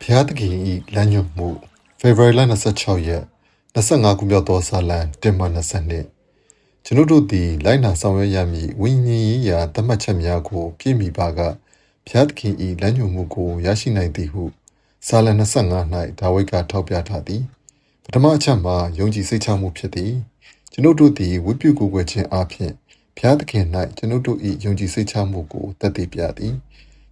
ဖျားသခင်ဤလမ်းညွှန်မှုဖေဖော်ဝါရီလ26ရက်25ခုမြောက်သောဇာလံတင်မှ22ကျွန်ုပ်တို့သည်လိုက်နာဆောင်ရွက်ရမည့်ဝိညာဉ်ရေးရာသတ်မှတ်ချက်များကိုပြည့်မီပါကဖျားသခင်ဤလမ်းညွှန်မှုကိုရရှိနိုင်သည်ဟုဇာလံ25၌ဒါဝိဒ်ကထောက်ပြထားသည်ပထမအချက်မှာယုံကြည်စိတ်ချမှုဖြစ်သည်ကျွန်ုပ်တို့သည်ဝိပုကိုယ်ွယ်ခြင်းအပြင်ဖျားသခင်၌ကျွန်ုပ်တို့၏ယုံကြည်စိတ်ချမှုကိုသက်သေပြသည်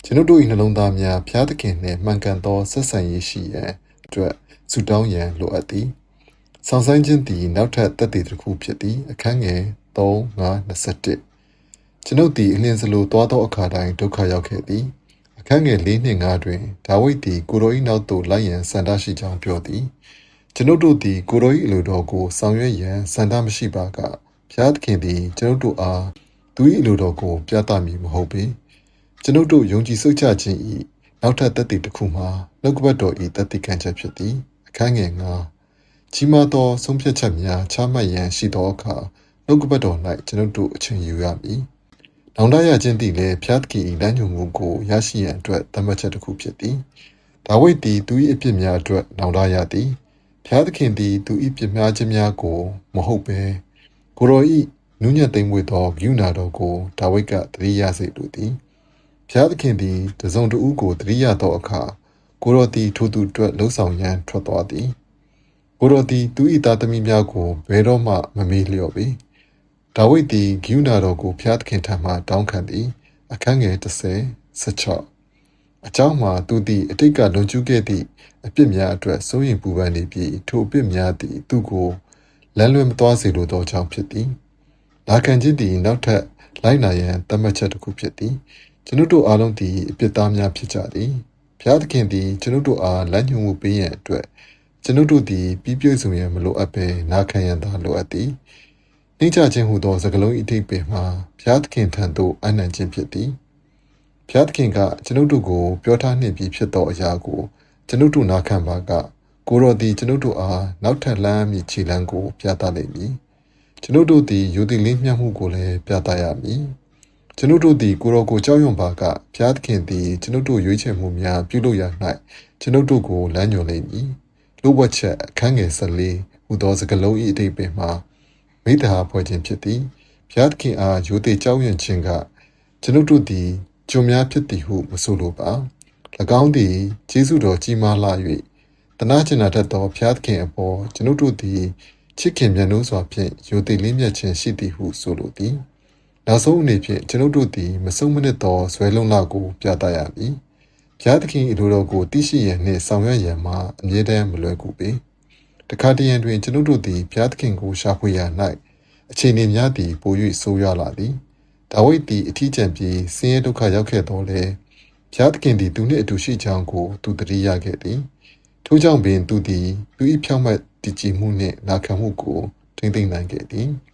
ကျွန်ုပ်တို့၏နှလုံးသားများဖျားသခင်နှင့်မှန်ကန်သောဆက်ဆံရေးရှိရန်အတွက်ဆုတောင်းရန်လိုအပ်သည်။ဆောင်ဆိုင်ခြင်းသည်နောက်ထပ်သက်သေတစ်ခုဖြစ်သည်အခန်းငယ်3:5-21ကျွန်ုပ်သည်အလင်းစလိုသွားသောအခါတိုင်းဒုက္ခရောက်ခဲ့သည်အခန်းငယ်4:5တွင်ဒါဝိဒ်သည်ကိုရော၏နောက်သို့လိုက်ရန်ဆန္ဒရှိကြောင်းပြောသည်ကျွန်ုပ်တို့သည်ကိုရော၏အလိုတော်ကိုဆောင်ရွက်ရန်ဆန္ဒမရှိပါကဖျားသခင်သည်ကျွန်ုပ်တို့အားသူ၏အလိုတော်ကိုပြသမည်မဟုတ်ပေကျွန်ုပ်တို့ယုံကြည်စိတ်ချခြင်း၏နောက်ထပ်သက်သေတစ်ခုမှာနှုတ်ကပတ်တော်၏သက်သေခံချက်ဖြစ်သည်အခန်းငယ်9ကြီးမားသောဆုံးဖြတ်ချက်များချမှတ်ရန်ရှိသောအခါနှုတ်ကပတ်တော်၌ကျွန်ုပ်တို့အချိန်ယူရမည်။နောင်တရခြင်းသည်လည်းဖျားသခင်၏လမ်းညွှန်မှုကိုရရှိရန်အတွက်သတ်မှတ်ချက်တစ်ခုဖြစ်သည်။ဒါဝိဒ်သည်သူ၏အပြစ်များအတွက်နောင်တရသည်။ဖျားသခင်သည်သူ၏ပြစ်မှားခြင်းများကိုမဟုတ်ဘဲကိုရော၏နူးညံ့သိမ်မွေ့သောဂရုဏာတော်ကိုဒါဝိဒ်ကသတိရစေလိုသည်။ဖျားသခင်သည်တစုံတဦးကိုတရိယာသောအခါကိုရောသည်ထိုသူအတွက်လှုပ်ဆောင်ရန်ထွက်သွားသည်ကိုရောသည်သူ၏သားသမီးများကိုဘယ်တော့မှမမေ့လျော့ပေဒါဝိဒ်သည်ဂိယူနာတော်ကိုဖျားသခင်ထံမှတောင်းခံသည်အခန်းငယ်10:16အကြောင်းမှာသူသည်အတိတ်ကလွန်ကျူးခဲ့သည့်အပြစ်များအတွက်စိုးရိမ်ပူပန်နေပြီးထိုအပြစ်များသည်သူကိုလမ်းလွဲမသွားစေလိုသောကြောင့်ဖြစ်သည်နာခံခြင်းသည်နောက်ထပ်လိုက်နာရန်သတ်မှတ်ချက်တစ်ခုဖြစ်သည်ကျွန်ုပ်တို့အားလုံးသည်အပြစ်သားများဖြစ်ကြသည်ဘုရားသခင်သည်ကျွန်ုပ်တို့အားလမ်းညွှန်မှုပေးရန်အတွက်ကျွန်ုပ်တို့သည်ပြည့်ပြည့်စုံရန်မလိုအပ်ဘဲနာခံရန်သာလိုအပ်သည်နှိမ့်ချခြင်းဟူသောစကားလုံး၏အဓိပ္ပာယ်မှာဘုရားသခင်ထံသို့အနံ့ခြင်းဖြစ်သည်ဘုရားသခင်ကကျွန်ုပ်တို့ကိုပြောထားနှင့်ပြီးဖြစ်သောအရာကိုကျွန်ုပ်တို့နာခံပါကကိုရောသည်ကျွန်ုပ်တို့အားနောက်ထပ်လမ်းမည်ခြေလမ်းကိုပြသလိမ့်မည်ကျွန်ုပ်တို့သည်ယူသည်လင်းမြတ်မှုကိုလည်းပြသရမည်ကျွန်ုပ်တို့သည်ကိုရောကိုကြောက်ရွံ့ပါကဘုရားသခင်သည်ကျွန်ုပ်တို့ရွေးချယ်မှုများပြုလုပ်ရ၌ကျွန်ုပ်တို့ကိုလမ်းညွှန်လိမ့်မည်လူဝတ်ချက်အခန်းငယ်14ဟူသောစကားလုံး၏အဓိပ္ပာယ်မှာမိတ္တဟာဖွဲ့ခြင်းဖြစ်သည်ဘုရားသခင်အားရိုသေကြောက်ရွံ့ခြင်းကကျွန်ုပ်တို့သည်ကျွန်များဖြစ်သည်ဟုမဆိုလိုပါ၎င်းသည်ယေရှုတော်ကြီးမားလာ၍တနာကျင်နာတတ်သောဘုရားသခင်အပေါ်ကျွန်ုပ်တို့သည်ချစ်ခင်မြတ်နိုးစွာဖြင့်ရိုသေလင်းမြတ်ခြင်းရှိသည်ဟုဆိုလိုသည်နောက်ဆုံးအနေဖြင့်ကျွန်ုပ်တို့သည်မဆုံးမနစ်သောဇွဲလုံးလောက်ကိုပြသရမည်။ဘုရားသခင်၏လိုတော်ကိုသိရှိရန်နှင့်ဆောင်ရွက်ရန်မှာအမြဲတမ်းမလွယ်ကူပေ။တခါတရံတွင်ကျွန်ုပ်တို့သည်ဘုရားသခင်ကိုရှာဖွေရ၌အခြေအနေများသည်ပို၍ဆိုးရွားလာသည်။ဒါဝိဒ်သည်အထီးကျန်ပြီးဆင်းရဲဒုက္ခရောက်ခဲ့သောလေဘုရားသခင်သည်သူနှင့်အတူရှိကြောင်းကိုသူသတိရခဲ့သည်။ထို့ကြောင့်ပင်သူသည်သူ၏ဖြောင့်မတ်တည်ကြည်မှုနှင့်နာခံမှုကိုထိန်းသိမ်းနိုင်ခဲ့သည်။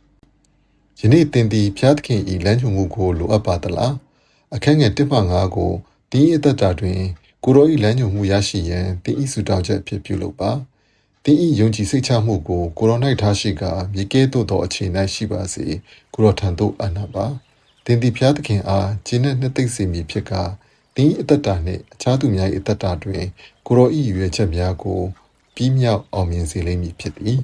ယနေ့သင်သည်ဘုရားသခင်၏လမ်းညွှန်မှုကိုလိုအပ်ပါသလားအခန်းငယ်1-5ကိုသင်၏အသက်တာတွင်ကိုရော၏လမ်းညွှန်မှုရရှိရန်သင်၏ဆုတောင်းချက်ဖြစ်ပြုလုပ်ပါသင်၏ယုံကြည်စိတ်ချမှုကိုကိုရော၌ထားရှိကာမြေကဲသို့သောအခြေ၌ရှိပါစေကိုရောထံသို့အပ်နှံပါသင်သည်ဘုရားသခင်အားကျင့်တဲ့နှစ်သိမ့်စေမည်ဖြစ်ကာသင်၏အသက်တာနှင့်အခြားသူများ၏အသက်တာတွင်ကိုရော၏ရွေချက်များကိုပြီးမြောက်အောင်မြင်စေလိမ့်မည်ဖြစ်သည်